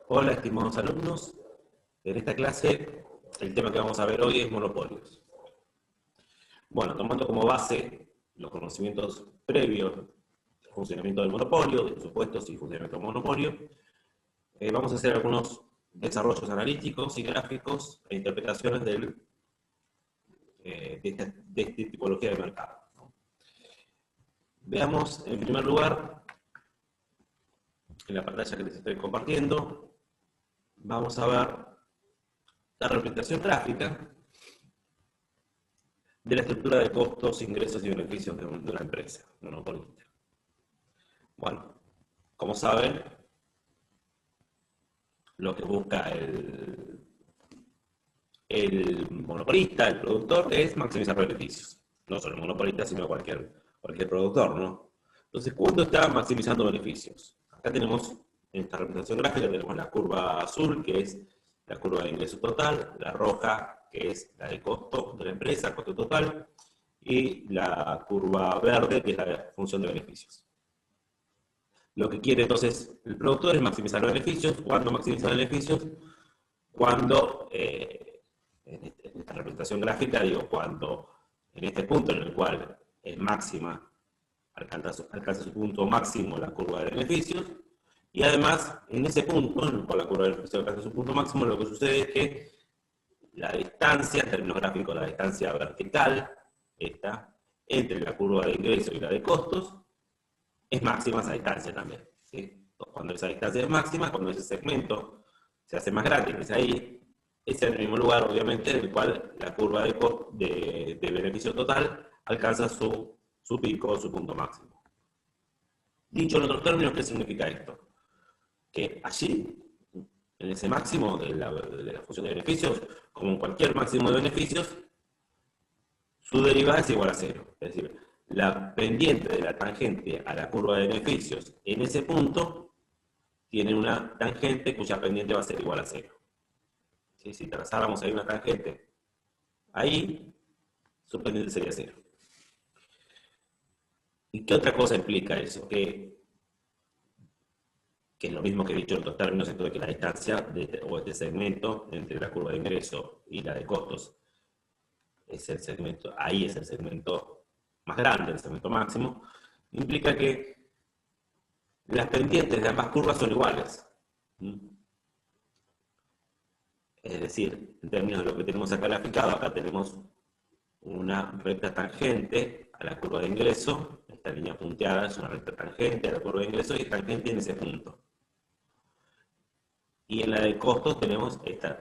Hola, estimados alumnos. En esta clase, el tema que vamos a ver hoy es monopolios. Bueno, tomando como base los conocimientos previos del funcionamiento del monopolio, de los supuestos y funcionamiento del monopolio, vamos a hacer algunos desarrollos analíticos y gráficos e interpretaciones de esta tipología de mercado. Veamos, en primer lugar, en la pantalla que les estoy compartiendo, vamos a ver la representación gráfica de la estructura de costos, ingresos y beneficios de una empresa monopolista. Bueno, como saben, lo que busca el monopolista, el productor, es maximizar beneficios. No solo el monopolista, sino cualquier productor, ¿no? Entonces, ¿cuándo está maximizando beneficios? Acá tenemos, en esta representación gráfica, tenemos la curva azul, que es la curva de ingreso total, la roja, que es la de costo de la empresa, costo total, y la curva verde, que es la función de beneficios. Lo que quiere entonces el productor es maximizar los beneficios. ¿Cuándo maximiza los beneficios? Cuando, en esta representación gráfica, digo, cuando en este punto en el cual es máxima, alcanza su punto máximo la curva de beneficios, y además, en ese punto, en el cual la curva de beneficios alcanza su punto máximo, lo que sucede es que la distancia, en términos gráficos, la distancia vertical, esta, entre la curva de ingreso y la de costos, es máxima esa distancia también, ¿sí? Cuando esa distancia es máxima, cuando ese segmento se hace más grande, que es ahí, es en el mismo lugar, obviamente, en el cual la curva de beneficio total alcanza su pico, su punto máximo. Dicho en otros términos, ¿qué significa esto? Que allí, en ese máximo de la función de beneficios, como en cualquier máximo de beneficios, su derivada es igual a cero. Es decir, la pendiente de la tangente a la curva de beneficios en ese punto tiene una tangente cuya pendiente va a ser igual a cero. ¿Sí? Si trazáramos ahí una tangente, ahí su pendiente sería cero. ¿Y qué otra cosa implica eso? Que es lo mismo que he dicho en otros términos, esto de que la distancia o este segmento entre la curva de ingreso y la de costos es el segmento, ahí es el segmento más grande, el segmento máximo, implica que las pendientes de ambas curvas son iguales. Es decir, en términos de lo que tenemos acá graficado, acá tenemos una recta tangente a la curva de ingreso, esta línea punteada es una recta tangente a la curva de ingreso y tangente en ese punto. Y en la de costos tenemos esta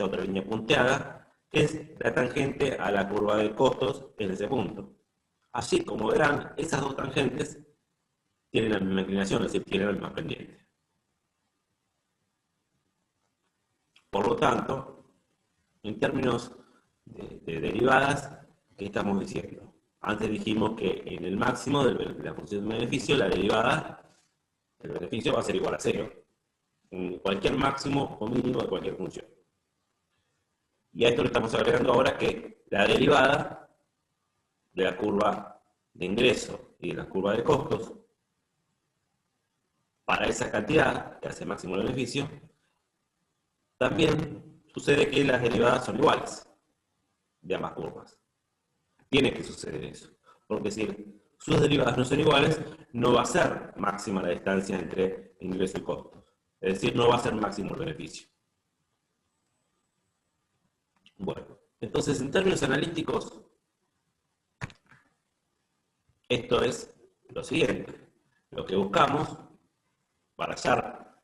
otra línea punteada, que es la tangente a la curva de costos en ese punto. Así como verán, esas dos tangentes tienen la misma inclinación, es decir, tienen la misma pendiente. Por lo tanto, en términos de derivadas, ¿qué estamos diciendo? Antes dijimos que en el máximo de la función de beneficio, la derivada del beneficio va a ser igual a cero. En cualquier máximo o mínimo de cualquier función. Y a esto le estamos agregando ahora que la derivada de la curva de ingreso y de la curva de costos, para esa cantidad que hace máximo el beneficio, también sucede que las derivadas son iguales de ambas curvas. Tiene que suceder eso, porque si sus derivadas no son iguales, no va a ser máxima la distancia entre ingreso y costos. Es decir, no va a ser máximo el beneficio. Bueno, entonces en términos analíticos, esto es lo siguiente. Lo que buscamos para hallar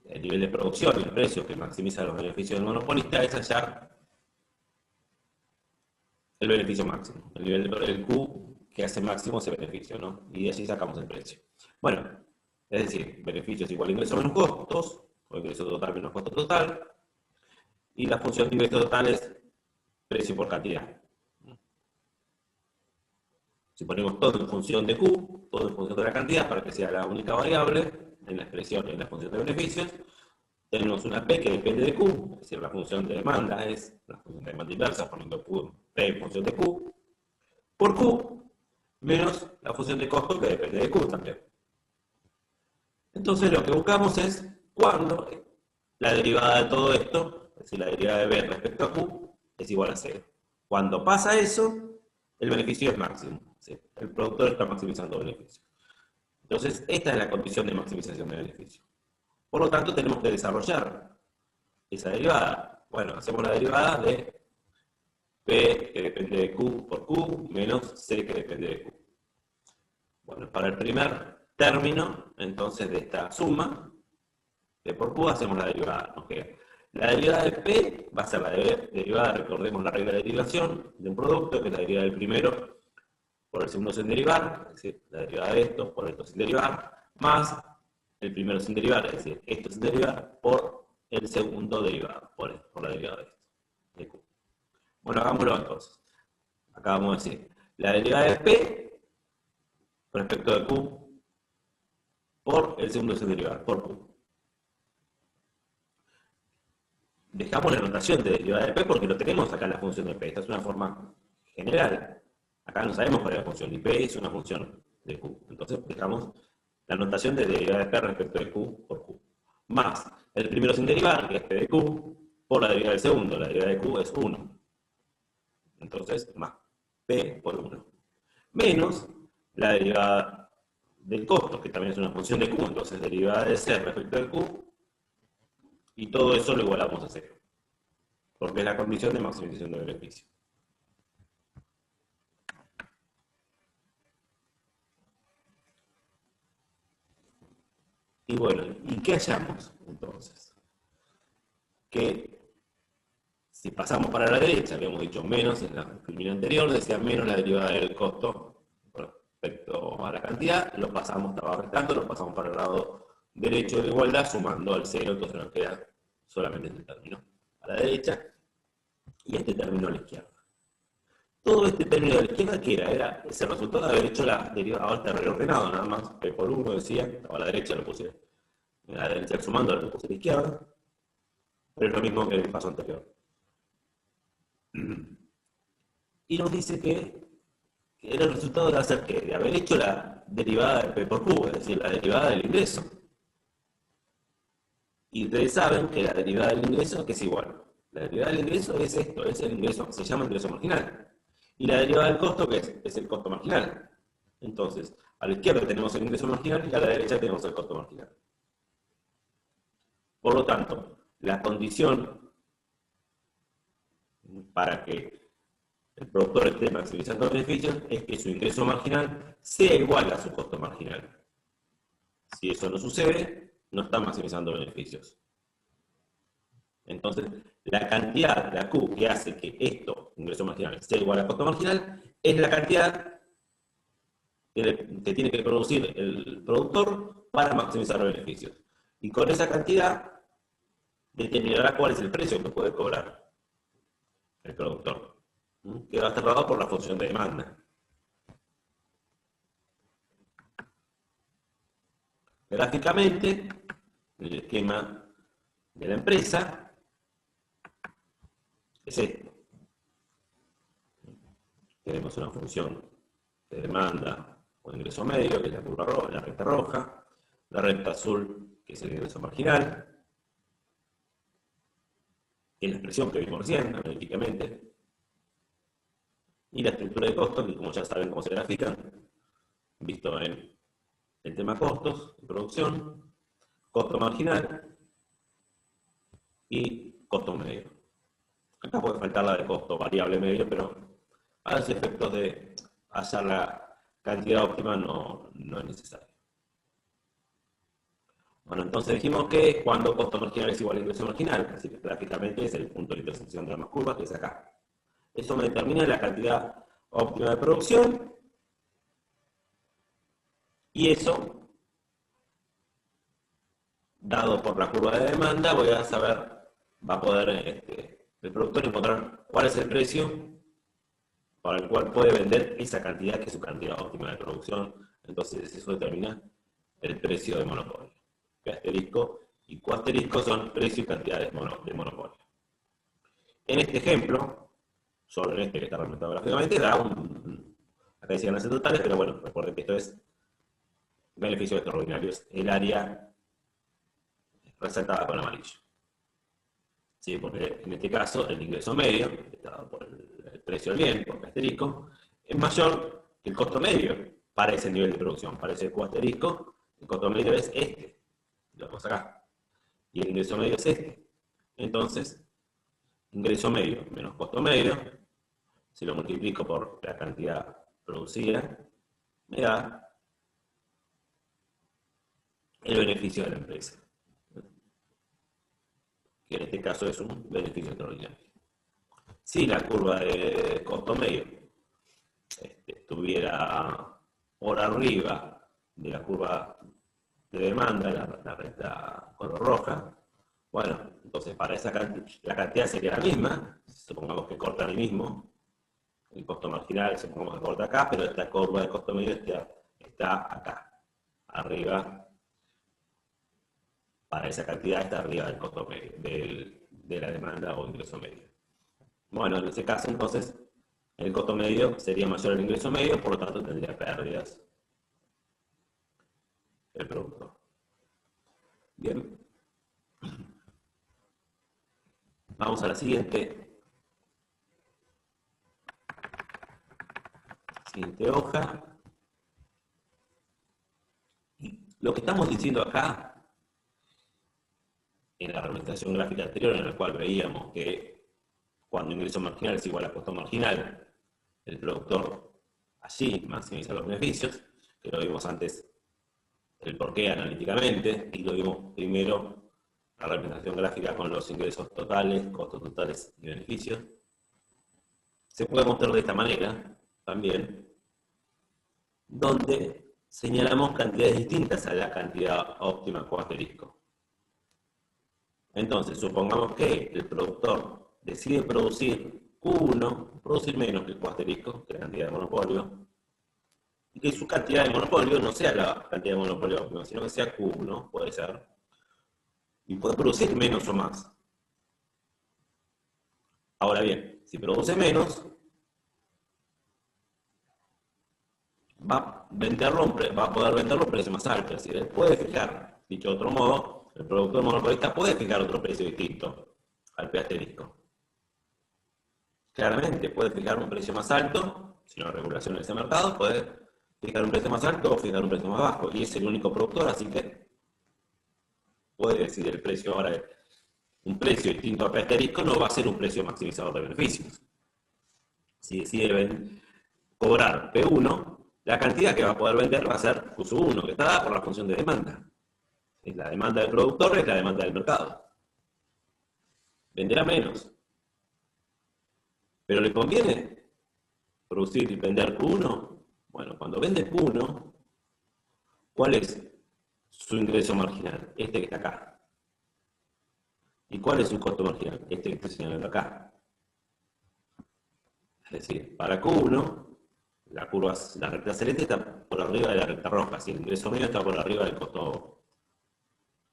el nivel de producción y el precio que maximiza los beneficios del monopolista es hallar el beneficio máximo, el nivel del Q que hace máximo ese beneficio, ¿no? Y de allí sacamos el precio. Bueno, es decir, beneficios igual a ingreso menos costos, o ingreso total menos costo total, y la función de ingreso total es precio por cantidad. Si ponemos todo en función de Q, todo en función de la cantidad, para que sea la única variable en la expresión, en la función de beneficios, tenemos una P que depende de Q, es decir, la función de demanda es la función de demanda inversa, poniendo P en función de Q, por Q, menos la función de costo que depende de Q también. Entonces lo que buscamos es cuando la derivada de todo esto, es decir, la derivada de B respecto a Q, es igual a 0. Cuando pasa eso, el beneficio es máximo. ¿Sí? El productor está maximizando beneficio. Entonces, esta es la condición de maximización de beneficio. Por lo tanto, tenemos que desarrollar esa derivada. Bueno, hacemos la derivada de P que depende de Q por Q menos C que depende de Q. Bueno, para el primer término, entonces, de esta suma, P por Q, hacemos la derivada. Nos queda la derivada de P va a ser la derivada, recordemos la regla de derivación de un producto, que es la derivada del primero por el segundo sin derivar, es decir, la derivada de esto por esto sin derivar, más el primero sin derivar, es decir, esto sin derivar, por el segundo derivado, por la derivada de esto, de Q. Bueno, hagámoslo entonces. Acá vamos a decir, la derivada de P respecto de Q por el segundo sin derivar, por Q. Dejamos la notación de derivada de P porque lo tenemos acá en la función de P. Esta es una forma general. Acá no sabemos cuál es la función, y P es una función de Q. Entonces dejamos la notación de derivada de P respecto de Q por Q. Más el primero sin derivar, que es P de Q, por la derivada del segundo. La derivada de Q es 1. Entonces, más P por 1. Menos la derivada del costo, que también es una función de Q. Entonces, derivada de C respecto de Q. Y todo eso lo igualamos a 0. Porque es la condición de maximización de beneficio. Y bueno, ¿y qué hallamos entonces? Que si pasamos para la derecha, habíamos dicho menos en la discriminación anterior, decía menos la derivada del costo respecto a la cantidad, lo pasamos, estaba restando, lo pasamos para el lado derecho de la igualdad, sumando al 0, entonces nos queda solamente este término a la derecha y este término a la izquierda. Todo este término a la izquierda, ¿qué era? Era ese resultado de haber hecho la derivada, ahora está reordenado nada más, P por 1 decía, a la derecha lo puse, a la derecha sumando lo puse a la izquierda, pero es lo mismo que en el paso anterior. Y nos dice que era el resultado de hacer que de haber hecho la derivada de P por Q, es decir, la derivada del ingreso. Y ustedes saben que la derivada del ingreso que es igual. La derivada del ingreso es esto, es el ingreso, se llama ingreso marginal. Y la derivada del costo, ¿qué es? Es el costo marginal. Entonces, a la izquierda tenemos el ingreso marginal y a la derecha tenemos el costo marginal. Por lo tanto, la condición para que el productor esté maximizando beneficios es que su ingreso marginal sea igual a su costo marginal. Si eso no sucede, no está maximizando beneficios. Entonces, la cantidad, la Q, que hace que esto, ingreso marginal, sea igual a costo marginal, es la cantidad que tiene que producir el productor para maximizar los beneficios. Y con esa cantidad determinará cuál es el precio que puede cobrar el productor, que va a estar dado por la función de demanda. Gráficamente, el esquema de la empresa es esto. Tenemos una función de demanda o ingreso medio, que es la curva roja, la recta roja, la recta azul, que es el ingreso marginal, que es la expresión que vimos recién, analíticamente, y la estructura de costos, que como ya saben cómo se grafican, visto en el tema costos de producción, costo marginal y costo medio. Acá puede faltar la de costo variable medio, pero a los efectos de hallar la cantidad óptima no es necesario. Bueno, entonces dijimos que cuando costo marginal es igual a ingreso marginal, así que gráficamente es el punto de intersección de ambas curvas, que es acá. Eso me determina la cantidad óptima de producción y eso, dado por la curva de demanda, voy a saber, va a poder el productor encontrar cuál es el precio para el cual puede vender esa cantidad que es su cantidad óptima de producción. Entonces eso determina el precio de monopolio. P asterisco y Q asterisco son precio y cantidad de monopolio. En este ejemplo, solo en este que está representado gráficamente, da acá decían las totales, pero bueno, recuerden que esto es beneficios extraordinarios, el área resaltada con amarillo. ¿Sí? Porque en este caso el ingreso medio, dado por el precio del bien, por el asterisco, es mayor que el costo medio para ese nivel de producción. Para ese Q asterisco, el costo medio es este, lo vemos acá, y el ingreso medio es este. Entonces, ingreso medio menos costo medio, si lo multiplico por la cantidad producida, me da el beneficio de la empresa, que en este caso es un beneficio extraordinario. Si la curva de costo medio estuviera por arriba de la curva de demanda, la recta color roja, bueno, entonces para esa la cantidad sería la misma, supongamos que corta el mismo, el costo marginal supongamos que corta acá, pero esta curva de costo medio está acá, arriba, para esa cantidad está arriba del costo medio, de la demanda o ingreso medio. Bueno, en ese caso entonces el costo medio sería mayor al ingreso medio, por lo tanto tendría pérdidas el productor. Bien. Vamos a la siguiente hoja. Y lo que estamos diciendo acá, en la representación gráfica anterior, en la cual veíamos que cuando ingreso marginal es igual a costo marginal, el productor allí maximiza los beneficios, que lo vimos antes el porqué analíticamente, y lo vimos primero la representación gráfica con los ingresos totales, costos totales y beneficios. Se puede mostrar de esta manera también, donde señalamos cantidades distintas a la cantidad óptima Q asterisco. Entonces, supongamos que el productor decide producir Q1, producir menos que el Q asterisco, que es la cantidad de monopolio, y que su cantidad de monopolio no sea la cantidad de monopolio óptima, sino que sea Q1, puede ser, y puede producir menos o más. Ahora bien, si produce menos, va a poder venderlo a un precio más alto. Es decir, él puede fijar, dicho de otro modo, el productor monopolista puede fijar otro precio distinto al P asterisco. Claramente puede fijar un precio más alto, si no hay regulación en ese mercado, puede fijar un precio más alto o fijar un precio más bajo, y es el único productor, así que puede decidir el precio. Ahora, un precio distinto al P asterisco no va a ser un precio maximizador de beneficios. Si deciden cobrar P1, la cantidad que va a poder vender va a ser Q1, que está dada por la función de demanda. Es la demanda del productor, es la demanda del mercado. Venderá menos. ¿Pero le conviene producir y vender Q1? Bueno, cuando vende Q1, ¿cuál es su ingreso marginal? Este que está acá. ¿Y cuál es su costo marginal? Este que estoy señalando acá. Es decir, para Q1, la recta celeste está por arriba de la recta roja, si el ingreso medio está por arriba del costo,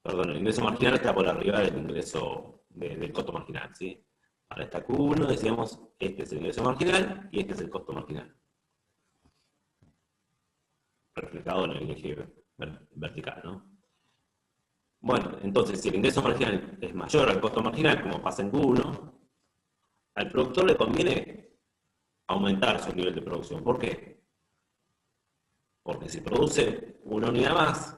perdón, el ingreso marginal está por arriba del ingreso del costo marginal, ¿sí? Para esta Q1 decíamos, este es el ingreso marginal y este es el costo marginal, reflejado en el eje vertical, ¿no? Bueno, entonces si el ingreso marginal es mayor al costo marginal, como pasa en Q1, al productor le conviene aumentar su nivel de producción. ¿Por qué? Porque si produce una unidad más,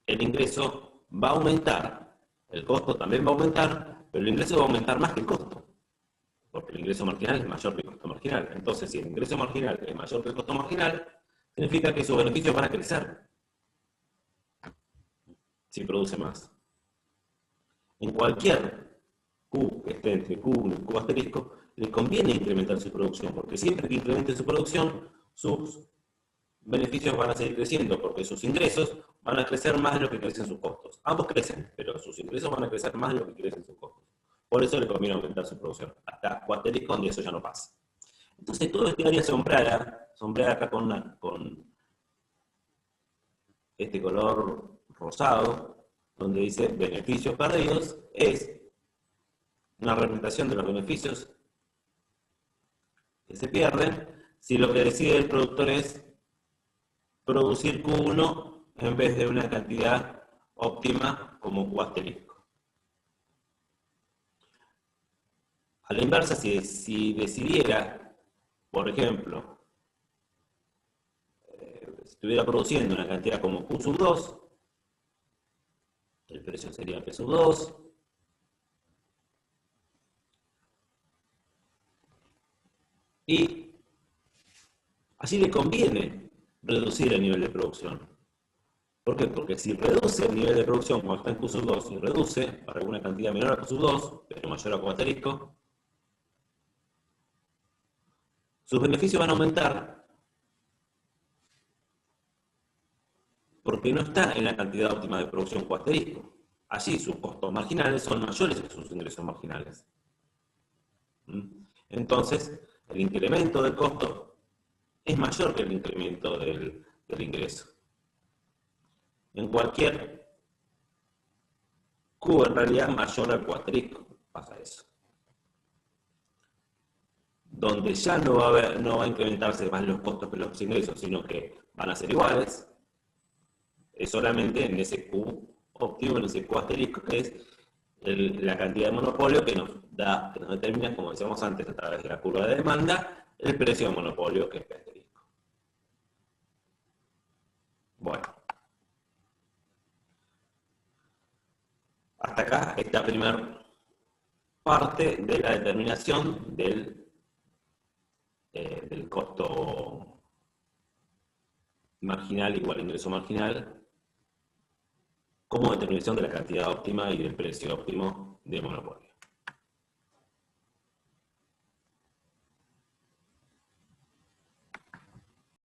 el ingreso va a aumentar, el costo también va a aumentar, pero el ingreso va a aumentar más que el costo, porque el ingreso marginal es mayor que el costo marginal. Entonces, si el ingreso marginal es mayor que el costo marginal, significa que sus beneficios van a crecer si produce más. En cualquier Q que esté entre Q1 y Q asterisco, le conviene incrementar su producción, porque siempre que incremente su producción, sus beneficios van a seguir creciendo, porque sus ingresos van a crecer más de lo que crecen sus costos. Ambos crecen, pero sus ingresos van a crecer más de lo que crecen sus costos. Por eso le conviene aumentar su producción. Hasta Q asterisco, donde eso ya no pasa. Entonces, todo este área sombreada acá con este color rosado, donde dice beneficios perdidos, es una representación de los beneficios que se pierden si lo que decide el productor es producir Q1 en vez de una cantidad óptima como Q asterisco. A la inversa, si decidiera, por ejemplo, si estuviera produciendo una cantidad como Q sub 2, el precio sería P sub 2, y allí le conviene reducir el nivel de producción. ¿Por qué? Porque si reduce el nivel de producción cuando está en Q sub 2 y reduce para alguna cantidad menor a Q sub 2, pero mayor a Q asterisco, sus beneficios van a aumentar porque no está en la cantidad óptima de producción Q asterisco. Allí sus costos marginales son mayores que sus ingresos marginales. Entonces, el incremento del costo es mayor que el incremento del ingreso. En cualquier Q en realidad mayor al Q asterisco pasa eso. Donde ya no va a incrementarse más los costos que los ingresos, sino que van a ser iguales, es solamente en ese Q óptimo, en ese Q asterisco, que es la cantidad de monopolio que nos determina, como decíamos antes, a través de la curva de demanda, el precio de monopolio, que es P asterisco. Bueno. Hasta acá esta primera parte de la determinación del costo marginal igual ingreso marginal como determinación de la cantidad óptima y del precio óptimo de monopolio.